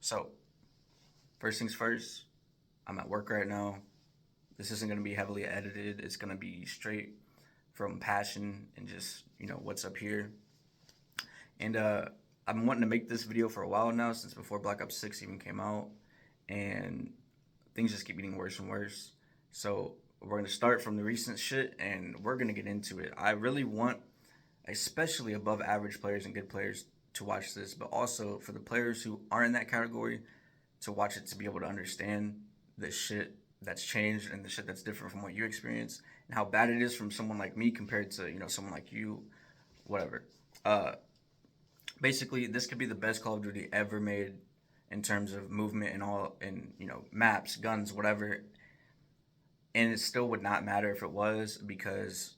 So, first things first, I'm at work right now. This isn't going to be heavily edited. It's going to be straight from passion and just, what's up here. And I've been wanting to make this video for a while now, since before Black Ops 6 even came out. And things just keep getting worse and worse. So, we're going to start from the recent shit and we're going to get into it. I really want, especially above average players and good players, to watch this, but also for the players who aren't in that category to watch it, to be able to understand the shit that's changed and the shit that's different from what you experience, and how bad it is from someone like me compared to someone like you, whatever. Basically, this could be the best Call of Duty ever made in terms of movement and all, and maps, guns, whatever. And it still would not matter if it was, because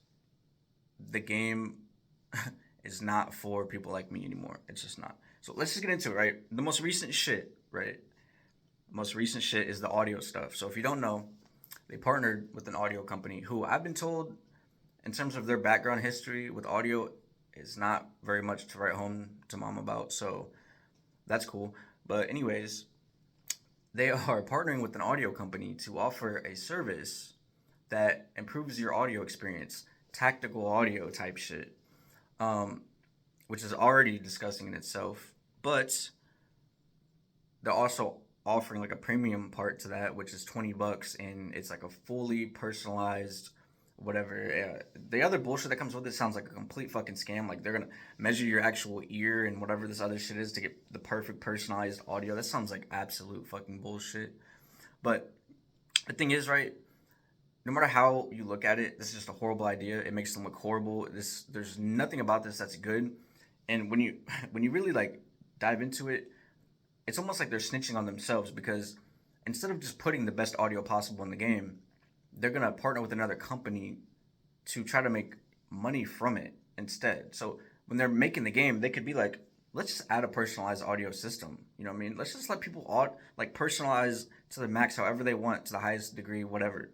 the game is not for people like me anymore. It's just not. So let's just get into it, right? The most recent shit, right? Most recent shit is the audio stuff. So if you don't know, they partnered with an audio company who I've been told, in terms of their background history with audio, is not very much to write home to mom about. So that's cool. But anyways, they are partnering with an audio company to offer a service that improves your audio experience, tactical audio type shit, which is already disgusting in itself. But they're also offering like a premium part to that, which is $20, and it's like a fully personalized whatever. The other bullshit that comes with it sounds like a complete fucking scam. Like, they're gonna measure your actual ear and whatever this other shit is to get the perfect personalized audio. That sounds like absolute fucking bullshit. But the thing is, right, no matter how you look at it, this is just a horrible idea. It makes them look horrible. There's nothing about this that's good. And when you really like dive into it, it's almost like they're snitching on themselves, because instead of just putting the best audio possible in the game, they're gonna partner with another company to try to make money from it instead. So when they're making the game, they could be like, let's just add a personalized audio system. You know what I mean? Let's just let people like personalize to the max however they want, to the highest degree, whatever.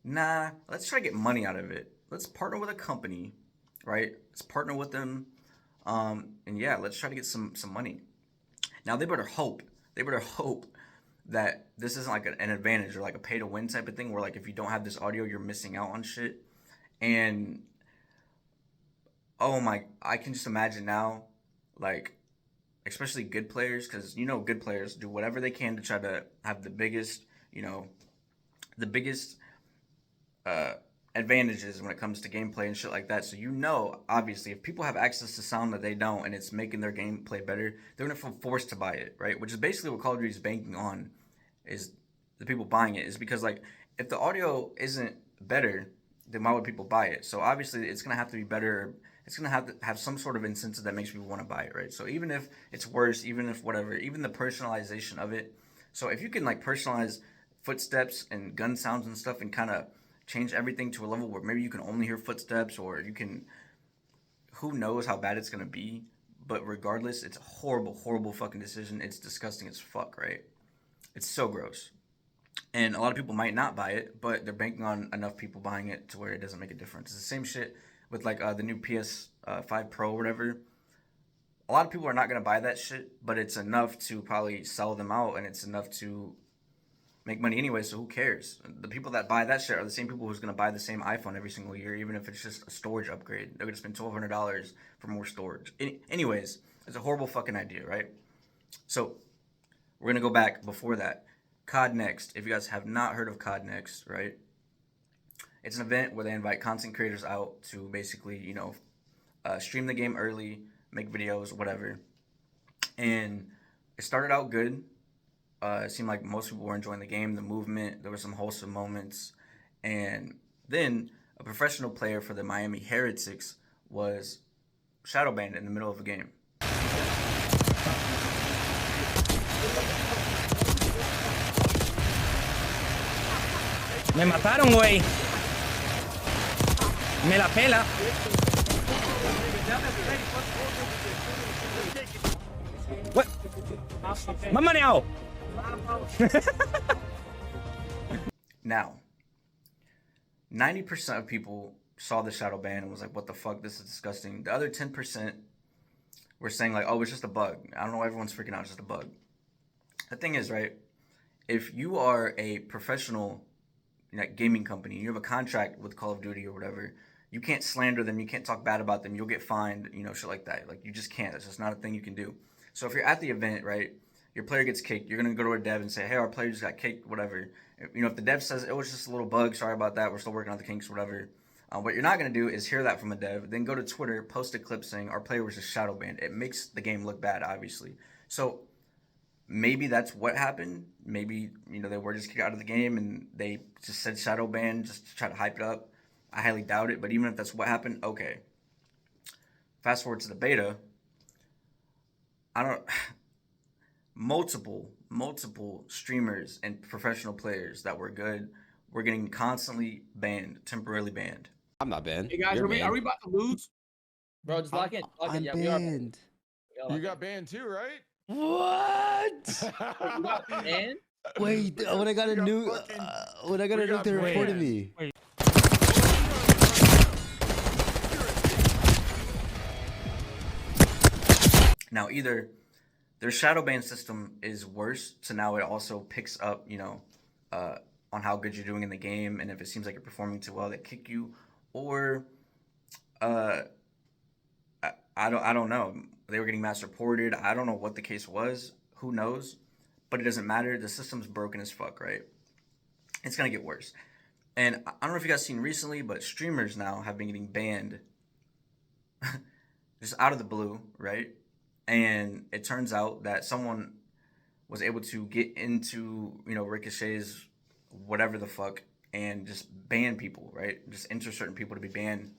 Nah, let's try to get money out of it. Let's partner with a company, right? Let's partner with them, and yeah, let's try to get some money. Now they better hope that this isn't like an advantage or like a pay to win type of thing, where like if you don't have this audio, you're missing out on shit. And oh my, I can just imagine now, like, especially good players, because good players do whatever they can to try to have the biggest uh, advantages when it comes to gameplay and shit like that. So obviously, if people have access to sound that they don't, and it's making their gameplay better, they're gonna feel forced to buy it, right? Which is basically what Call of Duty is banking on, is the people buying it. Is because, like, if the audio isn't better, then why would people buy it? So obviously, it's gonna have to be better. It's gonna have to have some sort of incentive that makes people want to buy it, right? So even if it's worse, even if whatever, even the personalization of it. So if you can like personalize footsteps and gun sounds and stuff, and kind of change everything to a level where maybe you can only hear footsteps, or you can, who knows how bad it's gonna be. But regardless, it's a horrible fucking decision. It's disgusting as fuck, right? It's so gross. And a lot of people might not buy it, but they're banking on enough people buying it to where it doesn't make a difference. It's the same shit with like the new PS5 Pro or whatever. A lot of people are not gonna buy that shit, but it's enough to probably sell them out, and it's enough to make money anyway, so who cares? The people that buy that shit are the same people who's going to buy the same iPhone every single year, even if it's just a storage upgrade. They're going to spend $1,200 for more storage. Anyways, it's a horrible fucking idea, right? So we're going to go back before that. COD Next. If you guys have not heard of COD Next, right? It's an event where they invite content creators out to basically, stream the game early, make videos, whatever. And it started out good. It seemed like most people were enjoying the game, the movement. There were some wholesome moments. And then a professional player for the Miami Heretics was Shadowban in the middle of a game. Me mataron, güey. Me la pela. What? Más maneado. Now, 90% of people saw the Shadowban and was like, what the fuck, this is disgusting. The other 10% were saying like, oh, it's just a bug. I don't know, everyone's freaking out, it's just a bug. The thing is, right? If you are a professional gaming company, you have a contract with Call of Duty or whatever, you can't slander them, you can't talk bad about them, you'll get fined, shit like that. Like you just can't. That's just not a thing you can do. So if you're at the event, right, your player gets kicked, you're gonna go to a dev and say, hey, our player just got kicked, whatever. If the dev says it was just a little bug, sorry about that, we're still working on the kinks, whatever. What you're not gonna do is hear that from a dev, then go to Twitter, post a clip saying our player was just shadow banned. It makes the game look bad, obviously. So maybe that's what happened. Maybe they were just kicked out of the game and they just said shadow ban just to try to hype it up. I highly doubt it, but even if that's what happened, okay. Fast forward to the beta. I don't. Multiple streamers and professional players that were good were getting constantly banned, temporarily banned. I'm not banned. Hey guys, You're are we about to lose? Bro, just lock in. Lock in. I'm Yeah, we are banned. banned. You got banned too, right? What? And Wait, when I got a nuke, they reported me. Now, either their shadow ban system is worse, so now it also picks up, on how good you're doing in the game, and if it seems like you're performing too well, they kick you, or I don't know. They were getting mass reported. I don't know what the case was. Who knows? But it doesn't matter. The system's broken as fuck, right? It's gonna get worse. And I don't know if you guys seen recently, but streamers now have been getting banned just out of the blue, right? And it turns out that someone was able to get into, Ricochet's whatever the fuck and just ban people, right? Just enter certain people to be banned.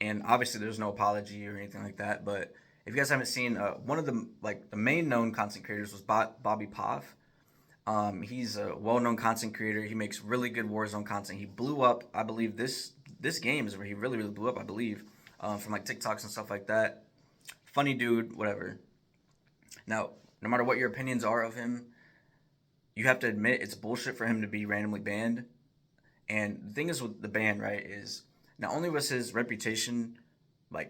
And obviously there's no apology or anything like that. But if you guys haven't seen, one of the main known content creators was Bobby Poff. He's a well-known content creator. He makes really good Warzone content. He blew up, I believe this game is where he really blew up, I believe, from TikToks and stuff like that. Funny dude, whatever. Now, no matter what your opinions are of him, you have to admit it's bullshit for him to be randomly banned. And the thing is with the ban, right, is not only was his reputation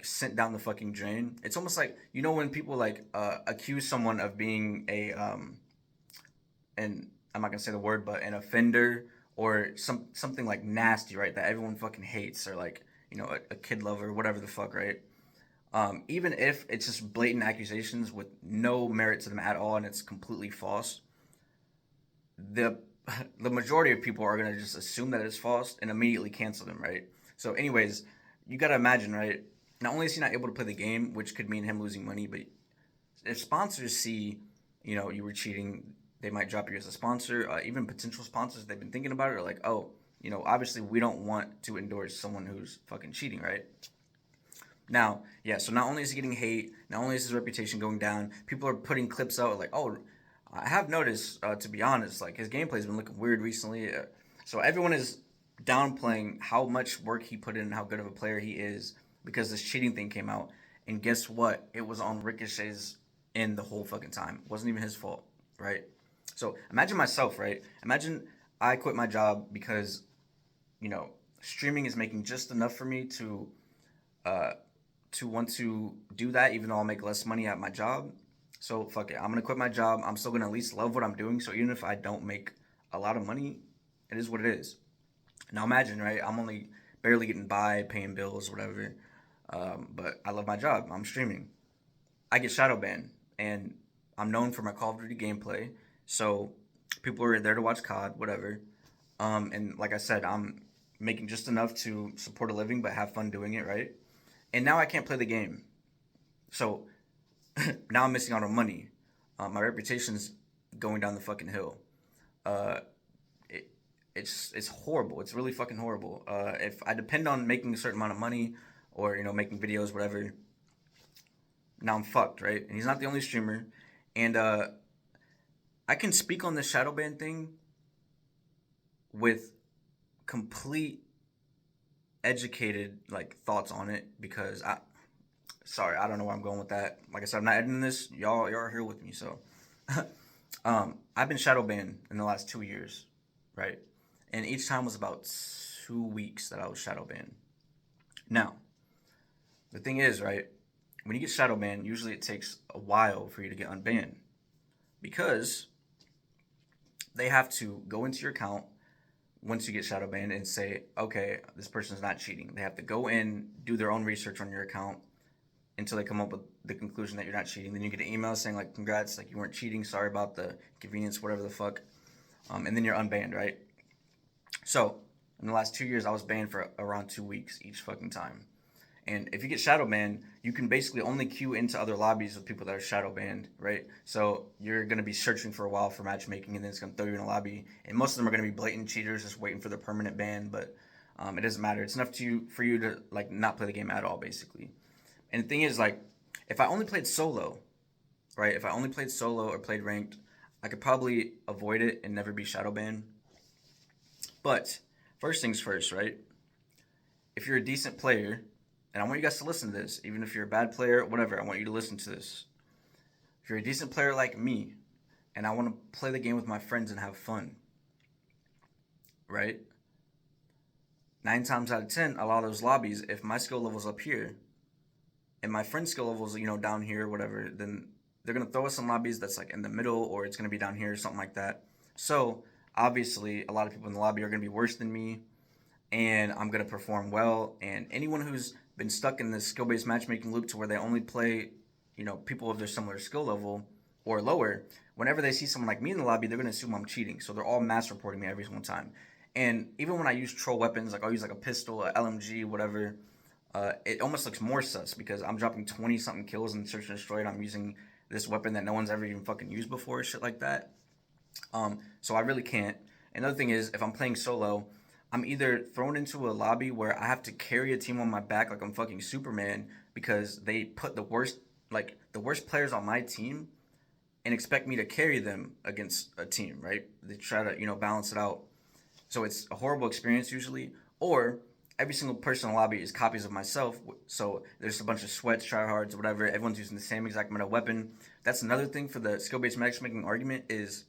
sent down the fucking drain, it's almost like, when people accuse someone of being a and I'm not gonna say the word, but an offender or something nasty, right, that everyone fucking hates, or a kid lover, whatever the fuck, right? Even if it's just blatant accusations with no merit to them at all and it's completely false, the majority of people are gonna just assume that it's false and immediately cancel them, right? So anyways, you gotta imagine, right? Not only is he not able to play the game, which could mean him losing money, but if sponsors see, you were cheating, they might drop you as a sponsor. Even potential sponsors, they've been thinking about it, are like, oh, obviously we don't want to endorse someone who's fucking cheating, right? Now, yeah, so not only is he getting hate, not only is his reputation going down, people are putting clips out oh, I have noticed, to be honest, his gameplay's been looking weird recently. So everyone is downplaying how much work he put in and how good of a player he is because this cheating thing came out. And guess what? It was on Ricochet's end the whole fucking time. It wasn't even his fault, right? So imagine myself, right? Imagine I quit my job because, streaming is making just enough for me to want to do that, even though I'll make less money at my job. So fuck it, I'm gonna quit my job. I'm still gonna at least love what I'm doing. So even if I don't make a lot of money, it is what it is. Now imagine, right? I'm only barely getting by, paying bills, whatever. But I love my job. I'm streaming. I get shadow banned, and I'm known for my Call of Duty gameplay. So people are there to watch COD, whatever. And like I said, I'm making just enough to support a living, but have fun doing it, right? And now I can't play the game. So now I'm missing out on money. My reputation's going down the fucking hill. It's horrible. It's really fucking horrible. If I depend on making a certain amount of money or, making videos, whatever, now I'm fucked, right? And he's not the only streamer. And I can speak on the Shadowban thing with complete educated thoughts on it because I don't know where I'm going with that. Like I said, I'm not editing this. Y'all are here with me, so I've been shadow banned in the last 2 years, right? And each time was about 2 weeks that I was shadow banned. Now, the thing is, right, when you get shadow banned, usually it takes a while for you to get unbanned. because they have to go into your account once you get shadow banned and say, okay, this person's not cheating. They have to go in, do their own research on your account until they come up with the conclusion that you're not cheating. Then you get an email saying like, congrats, like you weren't cheating. Sorry about the inconvenience, whatever the fuck. And then you're unbanned, right? So in the last 2 years, I was banned for around 2 weeks each fucking time. And if you get shadow banned, you can basically only queue into other lobbies with people that are shadow banned, right? So you're going to be searching for a while for matchmaking, and then it's going to throw you in a lobby. And most of them are going to be blatant cheaters just waiting for their permanent ban, but it doesn't matter. It's enough for you to like not play the game at all, basically. And the thing is, like, if I only played solo, right? If I only played solo or played ranked, I could probably avoid it and never be shadow banned. But first things first, right? If you're a decent player, and I want you guys to listen to this, even if you're a bad player, whatever, I want you to listen to this. If you're a decent player like me, and I want to play the game with my friends and have fun, right? 9 times out of 10, a lot of those lobbies, if my skill level's up here, and my friend's skill level's, down here or whatever, then they're going to throw us in lobbies that's like in the middle, or it's going to be down here or something like that. So, obviously, a lot of people in the lobby are going to be worse than me, and I'm going to perform well, and anyone who's been stuck in this skill-based matchmaking loop to where they only play, people of their similar skill level or lower, whenever they see someone like me in the lobby, they're going to assume I'm cheating. So they're all mass reporting me every single time. And even when I use troll weapons, like I'll use like a pistol, a LMG, whatever, it almost looks more sus because I'm dropping 20-something kills in Search and Destroy, and I'm using this weapon that no one's ever even fucking used before, shit like that. So I really can't. Another thing is, if I'm playing solo, I'm either thrown into a lobby where I have to carry a team on my back like I'm fucking Superman because they put the worst players on my team and expect me to carry them against a team, right? They try to, balance it out. So it's a horrible experience usually. Or every single person in the lobby is copies of myself. So there's a bunch of sweats, tryhards, whatever. Everyone's using the same exact amount of weapon. That's another thing for the skill-based matchmaking argument is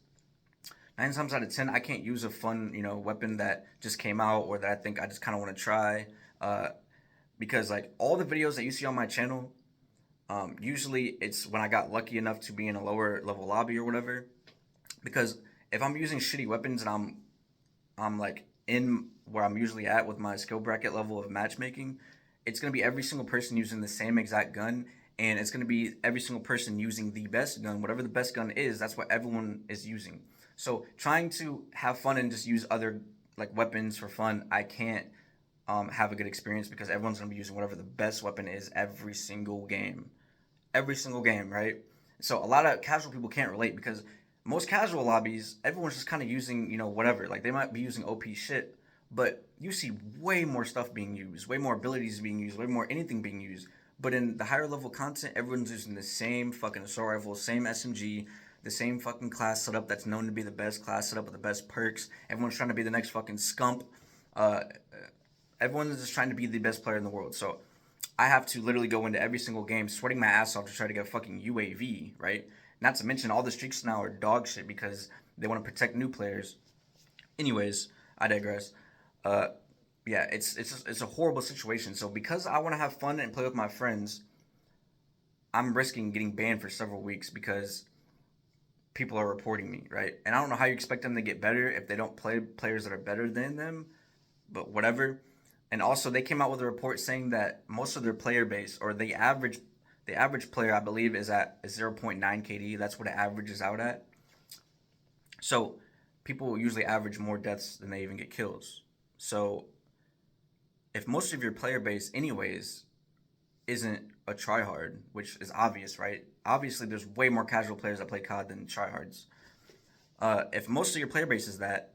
9 times out of 10, I can't use a fun, weapon that just came out or that I think I just kind of want to try. Because, like, all the videos that you see on my channel, usually it's when I got lucky enough to be in a lower level lobby or whatever. Because if I'm using shitty weapons and I'm like, in where I'm usually at with my skill bracket level of matchmaking, it's going to be every single person using the same exact gun. And it's going to be every single person using the best gun. Whatever the best gun is, that's what everyone is using. So trying to have fun and just use other like weapons for fun, I can't have a good experience because everyone's gonna be using whatever the best weapon is every single game, right? So a lot of casual people can't relate because most casual lobbies, everyone's just kind of using whatever. Like they might be using OP shit, but you see way more stuff being used, way more abilities being used, way more anything being used. But in the higher level content, everyone's using the same fucking assault rifle, same SMG, the same fucking class setup that's known to be the best class setup with the best perks. Everyone's trying to be the next fucking scump. Everyone's just trying to be the best player in the world. So I have to literally go into every single game sweating my ass off to try to get a fucking UAV, right? Not to mention all the streaks now are dog shit because they want to protect new players. Anyways, I digress. Yeah, it's a horrible situation. So because I want to have fun and play with my friends, I'm risking getting banned for several weeks because people are reporting me, right? And I don't know how you expect them to get better if they don't play players that are better than them, but whatever. And also, they came out with a report saying that most of their player base, or the average player, I believe, is at 0.9 KD. That's what it averages out at. So people usually average more deaths than they even get kills. So if most of your player base, anyways, isn't a tryhard, which is obvious, right? Obviously, there's way more casual players that play COD than tryhards. If most of your player base is that,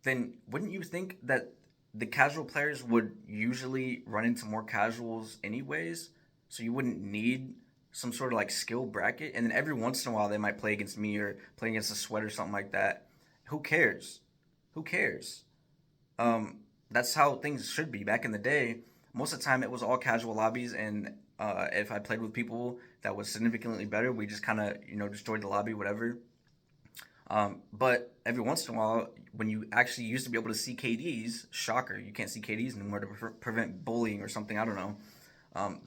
then wouldn't you think that the casual players would usually run into more casuals anyways? So you wouldn't need some sort of like skill bracket, and then every once in a while they might play against me or play against a sweat or something like that. Who cares? Who cares? That's how things should be. Back in the day, most of the time it was all casual lobbies, and if I played with people that was significantly better, we just kind of destroyed the lobby, whatever. But every once in a while, when you actually used to be able to see KDs, shocker, you can't see KDs anymore to prevent bullying or something. I don't know.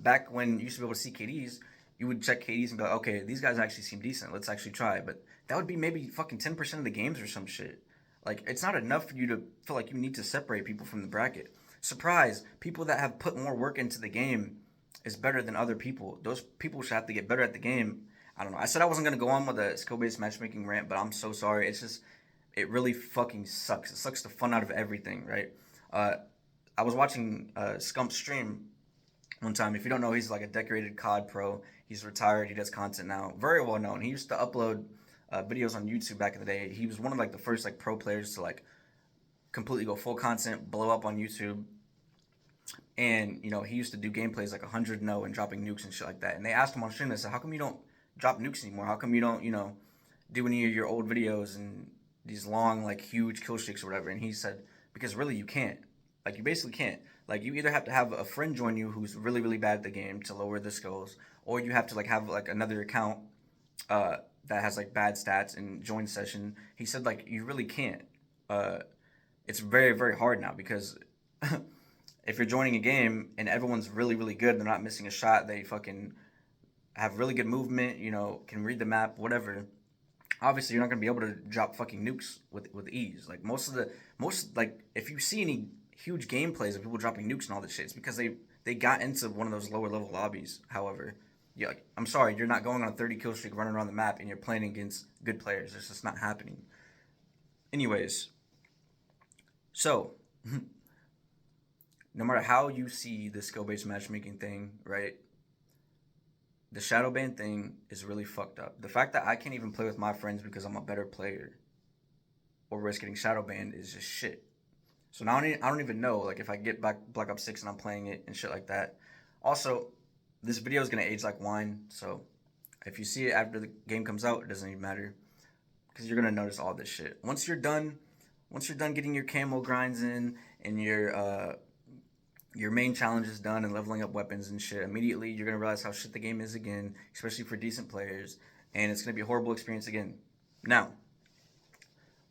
Back when you used to be able to see KDs, you would check KDs and be like, okay, these guys actually seem decent. Let's actually try. But that would be maybe fucking 10% of the games or some shit. Like, it's not enough for you to feel like you need to separate people from the bracket. Surprise, people that have put more work into the game is better than other people. Those people should have to get better at the game. I don't know. I said I wasn't going to go on with a skill-based matchmaking rant, but I'm so sorry. It's just, it really fucking sucks. It sucks the fun out of everything, right? I was watching Scump's stream one time. If you don't know, he's like a decorated COD pro. He's retired. He does content now. Very well known. He used to upload videos on YouTube back in the day. He was one of like the first like pro players to like completely go full content, blow up on YouTube. And you know, he used to do gameplays like 100-0 and dropping nukes and shit like that. And they asked him on stream, they said, "How come you don't drop nukes anymore? How come you don't, you know, do any of your old videos and these long like huge kill streaks or whatever?" And he said, "Because really you can't. Like you basically can't. Like you either have to have a friend join you who's really really bad at the game to lower the skills, or you have to like have like another account that has like bad stats and join session." He said like you really can't. It's very very hard now because if you're joining a game and everyone's really really good, they're not missing a shot, they fucking have really good movement, you know, can read the map, whatever. Obviously, you're not gonna be able to drop fucking nukes with ease. Like most like if you see any huge gameplays of people dropping nukes and all this shit, it's because they got into one of those lower level lobbies. However, yeah, like, I'm sorry, you're not going on a 30 kill streak running around the map and you're playing against good players. It's just not happening. Anyways, so no matter how you see the skill based matchmaking thing, right? The Shadowban thing is really fucked up. The fact that I can't even play with my friends because I'm a better player or risk getting Shadowbanned is just shit. So now I don't even know like if I get back Black Ops 6 and I'm playing it and shit like that. Also, this video is gonna age like wine, so if you see it after the game comes out, it doesn't even matter because you're gonna notice all this shit. Once you're done getting your camo grinds in and your main challenge is done and leveling up weapons and shit, immediately you're gonna realize how shit the game is again, especially for decent players, and it's gonna be a horrible experience again. Now,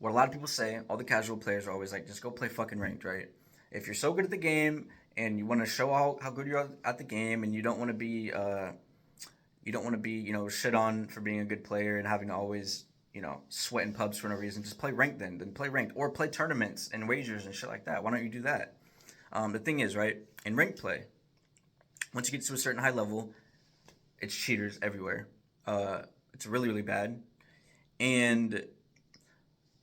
what a lot of people say, all the casual players are always like, just go play fucking ranked, right? If you're so good at the game and you want to show how good you are at the game, and you don't want to be you know, shit on for being a good player and having to always, you know, sweat in pubs for no reason, just play ranked then play ranked or play tournaments and wagers and shit like that. Why don't you do that? The thing is, right, in ranked play, once you get to a certain high level, it's cheaters everywhere. It's really, really bad. And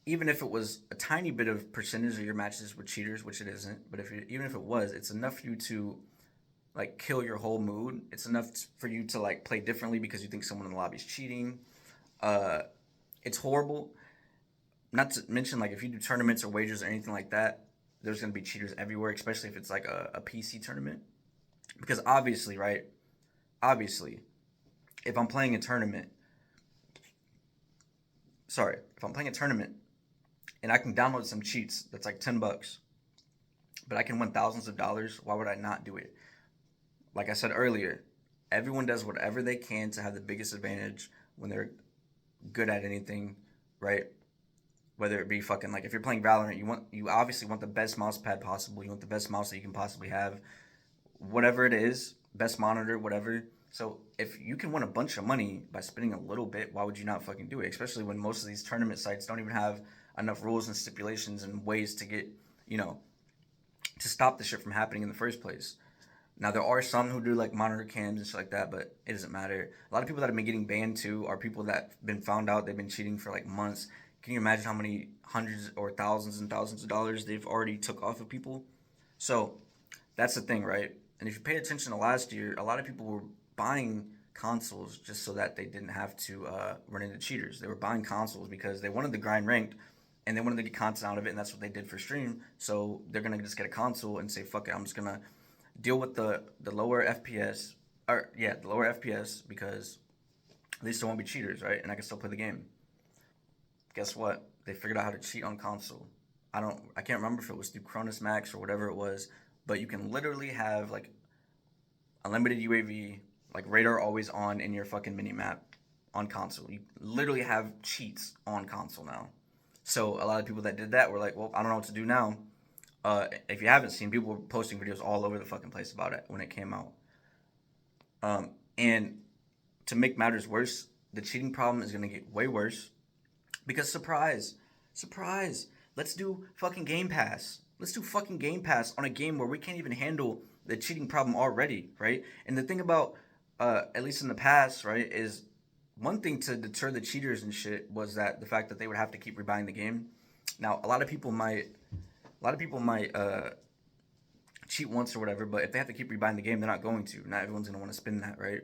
even if it was a tiny bit of percentage of your matches with cheaters, which it isn't, but even if it was, it's enough for you to like kill your whole mood. It's enough for you to like play differently because you think someone in the lobby is cheating. It's horrible. Not to mention like if you do tournaments or wagers or anything like that, there's going to be cheaters everywhere, especially if it's like a PC tournament. Because obviously, right? Obviously, if I'm playing a tournament, and I can download some cheats that's like $10, but I can win thousands of dollars, why would I not do it? Like I said earlier, everyone does whatever they can to have the biggest advantage when they're good at anything, right? Whether it be fucking like if you're playing Valorant, you obviously want the best mouse pad possible. You want the best mouse that you can possibly have. Whatever it is, best monitor, whatever. So if you can win a bunch of money by spending a little bit, why would you not fucking do it? Especially when most of these tournament sites don't even have enough rules and stipulations and ways to get, you know, to stop the shit from happening in the first place. Now, there are some who do like monitor cams and shit like that, but it doesn't matter. A lot of people that have been getting banned too are people that have been found out they've been cheating for like months. Can you imagine how many hundreds or thousands and thousands of dollars they've already took off of people? So that's the thing, right? And if you pay attention to last year, a lot of people were buying consoles just so that they didn't have to run into cheaters. They were buying consoles because they wanted to grind ranked and they wanted to get content out of it, and that's what they did for stream. So they're gonna just get a console and say, fuck it, I'm just gonna deal with the lower FPS, the lower FPS because at least there won't be cheaters, right? And I can still play the game. Guess what? They figured out how to cheat on console. I can't remember if it was through Cronus Max or whatever it was, but you can literally have like unlimited UAV, like radar always on in your fucking mini map on console. You literally have cheats on console now. So a lot of people that did that were like, well, I don't know what to do now. If you haven't seen, people were posting videos all over the fucking place about it when it came out. And to make matters worse, the cheating problem is gonna get way worse because surprise, let's do fucking Game Pass. Let's do fucking Game Pass on a game where we can't even handle the cheating problem already, right? And the thing about, at least in the past, right, is one thing to deter the cheaters and shit was that the fact that they would have to keep rebuying the game. Now, a lot of people might cheat once or whatever, but if they have to keep rebuying the game, they're not going to. Not everyone's gonna want to spend that, right?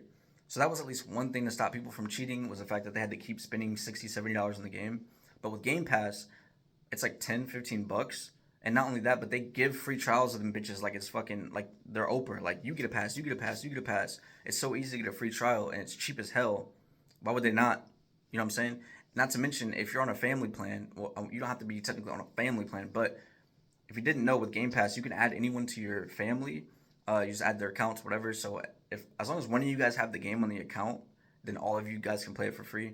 So that was at least one thing to stop people from cheating was the fact that they had to keep spending $60, $70 in the game. But with Game Pass, it's like 10, $15. And not only that, but they give free trials of them bitches like it's fucking like they're Oprah. Like you get a pass, you get a pass, you get a pass. It's so easy to get a free trial and it's cheap as hell. Why would they not? You know what I'm saying? Not to mention if you're on a family plan, well, you don't have to be technically on a family plan, but if you didn't know, with Game Pass, you can add anyone to your family. You just add their accounts, whatever. So if as long as one of you guys have the game on the account, then all of you guys can play it for free.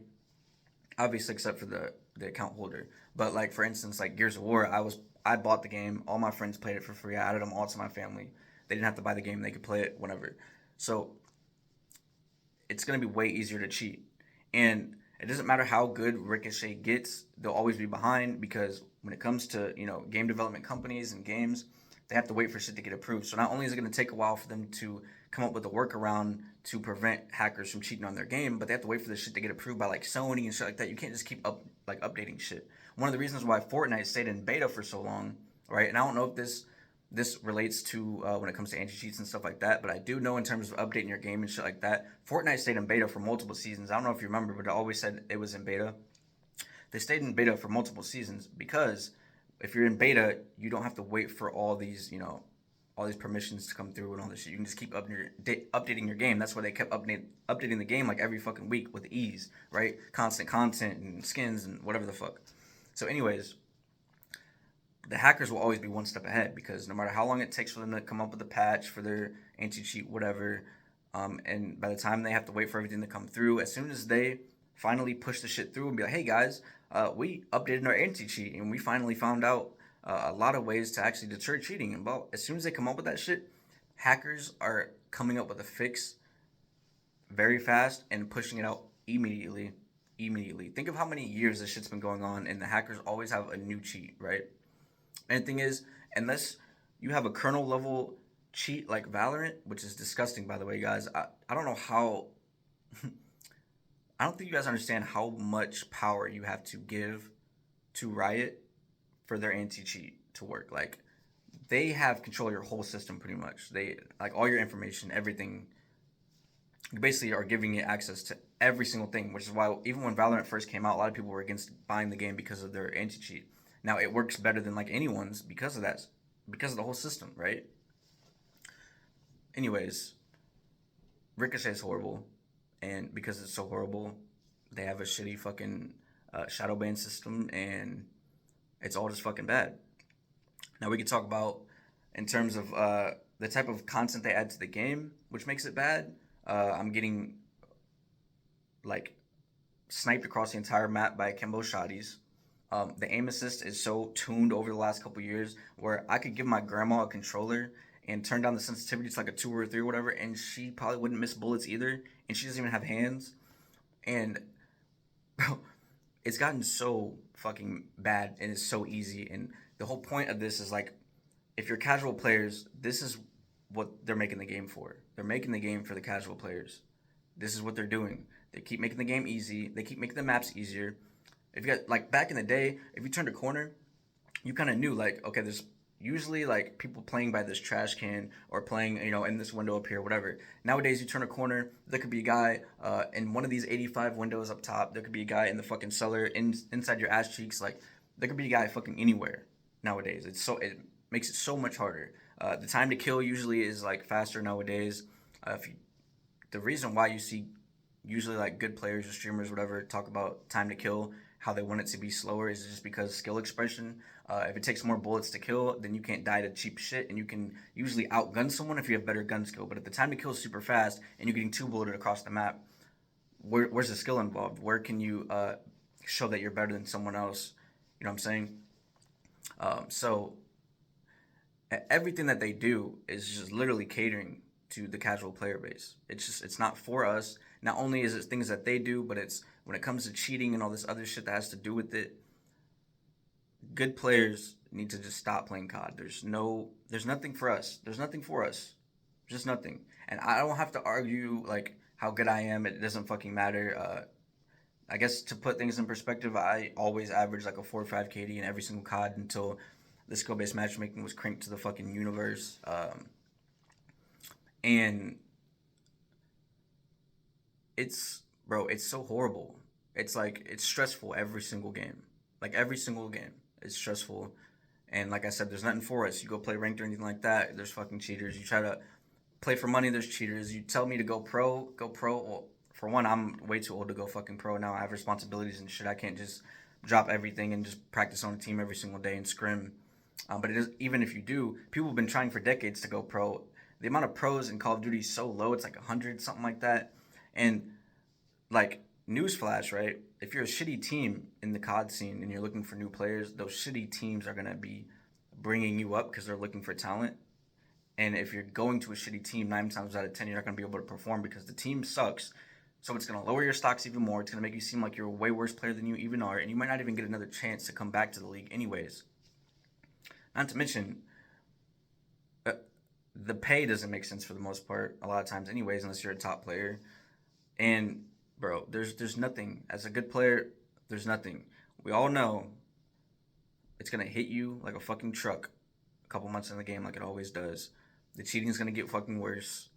Obviously, except for the account holder. But like for instance, like Gears of War, I bought the game. All my friends played it for free. I added them all to my family. They didn't have to buy the game. They could play it whenever. So it's gonna be way easier to cheat. And it doesn't matter how good Ricochet gets, they'll always be behind because when it comes to, game development companies and games, they have to wait for shit to get approved. So not only is it going to take a while for them to come up with a workaround to prevent hackers from cheating on their game, but they have to wait for this shit to get approved by like Sony and shit like that. You can't just keep updating shit. One of the reasons why Fortnite stayed in beta for so long, right? And I don't know if this relates to when it comes to anti-cheats and stuff like that, but I do know in terms of updating your game and shit like that, Fortnite stayed in beta for multiple seasons. I don't know if you remember, but I always said it was in beta. They stayed in beta for multiple seasons because if you're in beta, you don't have to wait for all these permissions to come through and all this shit. You can just keep updating your game. That's why they kept updating the game like every fucking week with ease, right? Constant content and skins and whatever the fuck. So anyways, the hackers will always be one step ahead because no matter how long it takes for them to come up with a patch for their anti-cheat, whatever, and by the time they have to wait for everything to come through, as soon as they finally push the shit through and be like, hey guys, we updated our anti-cheat and we finally found out a lot of ways to actually deter cheating. And as soon as they come up with that shit, hackers are coming up with a fix very fast and pushing it out immediately. Think of how many years this shit's been going on and the hackers always have a new cheat, right? And the thing is, unless you have a kernel level cheat like Valorant, which is disgusting by the way, guys, I don't know how I don't think you guys understand how much power you have to give to Riot for their anti-cheat to work. Like, they have control of your whole system pretty much. They, like, all your information, everything. You basically are giving it access to every single thing, which is why even when Valorant first came out, a lot of people were against buying the game because of their anti-cheat. Now, it works better than, like, anyone's because of that, because of the whole system, right? Anyways, Ricochet is horrible. And because it's so horrible, they have a shitty fucking Shadowban system, and it's all just fucking bad. Now we can talk about in terms of the type of content they add to the game, which makes it bad. I'm getting like sniped across the entire map by Kimbo shotties. The aim assist is so tuned over the last couple years where I could give my grandma a controller and turn down the sensitivity to like a 2 or a 3 or whatever, and she probably wouldn't miss bullets either, and she doesn't even have hands. And bro, it's gotten so fucking bad and it's so easy. And the whole point of this is like, if you're casual players, this is what they're making the game for. They're making the game for the casual players. This is what they're doing. They keep making the game easy. They keep making the maps easier. If you got, like, back in the day, if you turned a corner, you kind of knew, like, okay, there's usually, like, people playing by this trash can or playing, in this window up here, whatever. Nowadays, you turn a corner, there could be a guy in one of these 85 windows up top. There could be a guy in the fucking cellar, inside your ass cheeks. Like, there could be a guy fucking anywhere nowadays. It makes it so much harder. The time to kill usually is, like, faster nowadays. The reason why you see usually, like, good players or streamers, whatever, talk about time to kill, how they want it to be slower, is just because skill expression. If it takes more bullets to kill, then you can't die to cheap shit, and you can usually outgun someone if you have better gun skill. But if the time to kill is super fast and you're getting 2-bulleted across the map, where's the skill involved? Where can you show that you're better than someone else? You know what I'm saying? So everything that they do is just literally catering to the casual player base. It's not for us. not only is it things that they do, but it's when it comes to cheating and all this other shit that has to do with it. Good players need to just stop playing COD. There's nothing for us. There's nothing for us. Just nothing. And I don't have to argue like how good I am. It doesn't fucking matter. I guess to put things in perspective, I always averaged like a 4 or 5 KD in every single COD until the skill-based matchmaking was cranked to the fucking universe. And it's so horrible. It's like it's stressful every single game. Like every single game, it's stressful. And like I said, there's nothing for us. You go play ranked or anything like that, there's fucking cheaters. You try to play for money, there's cheaters. You tell me to go pro, go pro. Well, for one, I'm way too old to go fucking pro now. I have responsibilities and shit. I can't just drop everything and just practice on a team every single day and scrim. But it is, even if you do, people have been trying for decades to go pro. The amount of pros in Call of Duty is so low. It's like 100, something like that. And like, newsflash, right? If you're a shitty team in the COD scene and you're looking for new players, those shitty teams are going to be bringing you up because they're looking for talent. And if you're going to a shitty team, 9 times out of 10, you're not going to be able to perform because the team sucks. So it's going to lower your stocks even more. It's going to make you seem like you're a way worse player than you even are. And you might not even get another chance to come back to the league anyways. Not to mention, the pay doesn't make sense for the most part a lot of times anyways, unless you're a top player. And bro, there's nothing. As a good player, there's nothing. We all know it's going to hit you like a fucking truck a couple months in the game like it always does. The cheating is going to get fucking worse.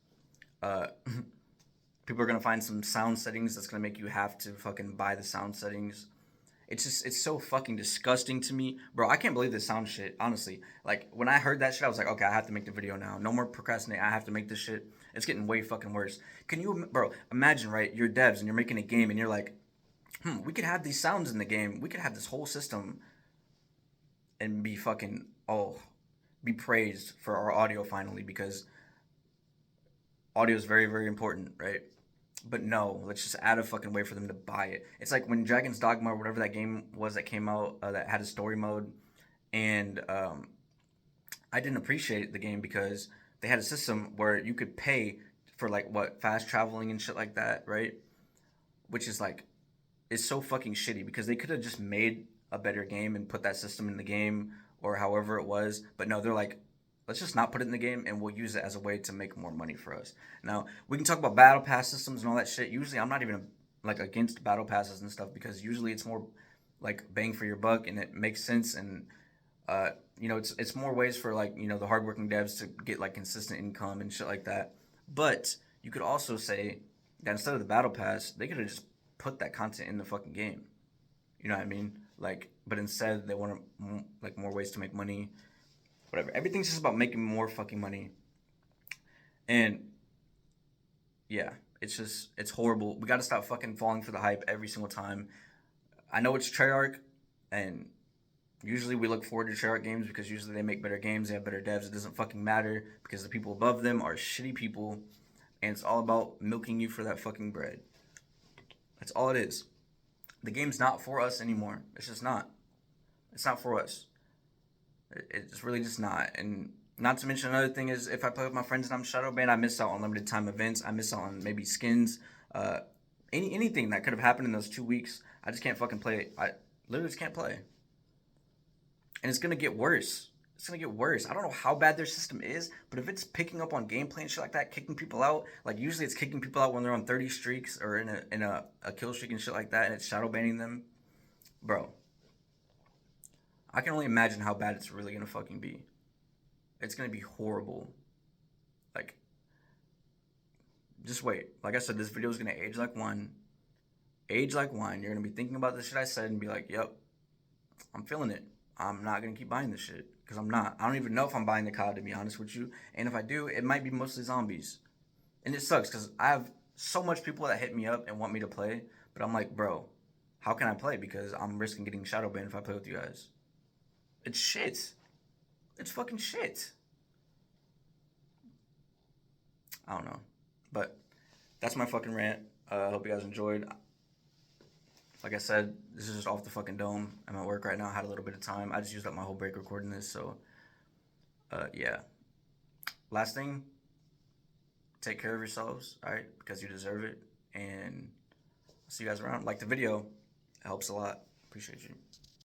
People are going to find some sound settings that's going to make you have to fucking buy the sound settings. It's so fucking disgusting to me. Bro, I can't believe this sound shit, honestly. Like, when I heard that shit, I was like, okay, I have to make the video now. No more procrastinating. I have to make this shit. It's getting way fucking worse. Can you, bro, imagine, right, you're devs and you're making a game and you're like, we could have these sounds in the game. We could have this whole system and be fucking, be praised for our audio finally because audio is very, very important, right? But no, let's just add a fucking way for them to buy it. It's like when Dragon's Dogma or whatever that game was that came out that had a story mode, and I didn't appreciate the game because they had a system where you could pay for like fast traveling and shit like that, right? Which is like, it's so fucking shitty because they could have just made a better game and put that system in the game or however it was. But no, they're like, let's just not put it in the game and we'll use it as a way to make more money for us. Now, we can talk about battle pass systems and all that shit. Usually I'm not even like against battle passes and stuff because usually it's more like bang for your buck and it makes sense and it's more ways for like, the hardworking devs to get like consistent income and shit like that. But you could also say that instead of the battle pass, they could have just put that content in the fucking game. You know what I mean? Like, but instead they want like more ways to make money. Whatever. Everything's just about making more fucking money. And yeah, it's horrible. We gotta stop fucking falling for the hype every single time. I know it's Treyarch, and usually we look forward to Treyarch games because usually they make better games, they have better devs. It doesn't fucking matter because the people above them are shitty people, and it's all about milking you for that fucking bread. That's all it is. The game's not for us anymore. It's just not. It's not for us. It's really just not. And not to mention another thing is if I play with my friends and I'm Shadowban, I miss out on limited time events. I miss out on maybe skins. Anything that could have happened in those 2 weeks. I just can't fucking play. I literally just can't play. And it's going to get worse. It's going to get worse. I don't know how bad their system is, but if it's picking up on gameplay and shit like that, kicking people out, like usually it's kicking people out when they're on 30 streaks or in a kill streak and shit like that, and it's shadow banning them. Bro. I can only imagine how bad it's really going to fucking be. It's going to be horrible. Like, just wait. Like I said, this video is going to age like wine. Age like wine. You're going to be thinking about the shit I said and be like, yep, I'm feeling it. I'm not going to keep buying this shit. Because I'm not. I don't even know if I'm buying the COD, to be honest with you. And if I do, it might be mostly zombies. And it sucks because I have so much people that hit me up and want me to play. But I'm like, bro, how can I play? Because I'm risking getting shadow banned if I play with you guys. It's shit. It's fucking shit. I don't know. But that's my fucking rant. I hope you guys enjoyed. Like I said, this is just off the fucking dome. I'm at work right now. I had a little bit of time. I just used up my whole break recording this. So, yeah. Last thing. Take care of yourselves, all right? Because you deserve it. and I'll see you guys around. Like the video, it helps a lot. Appreciate you.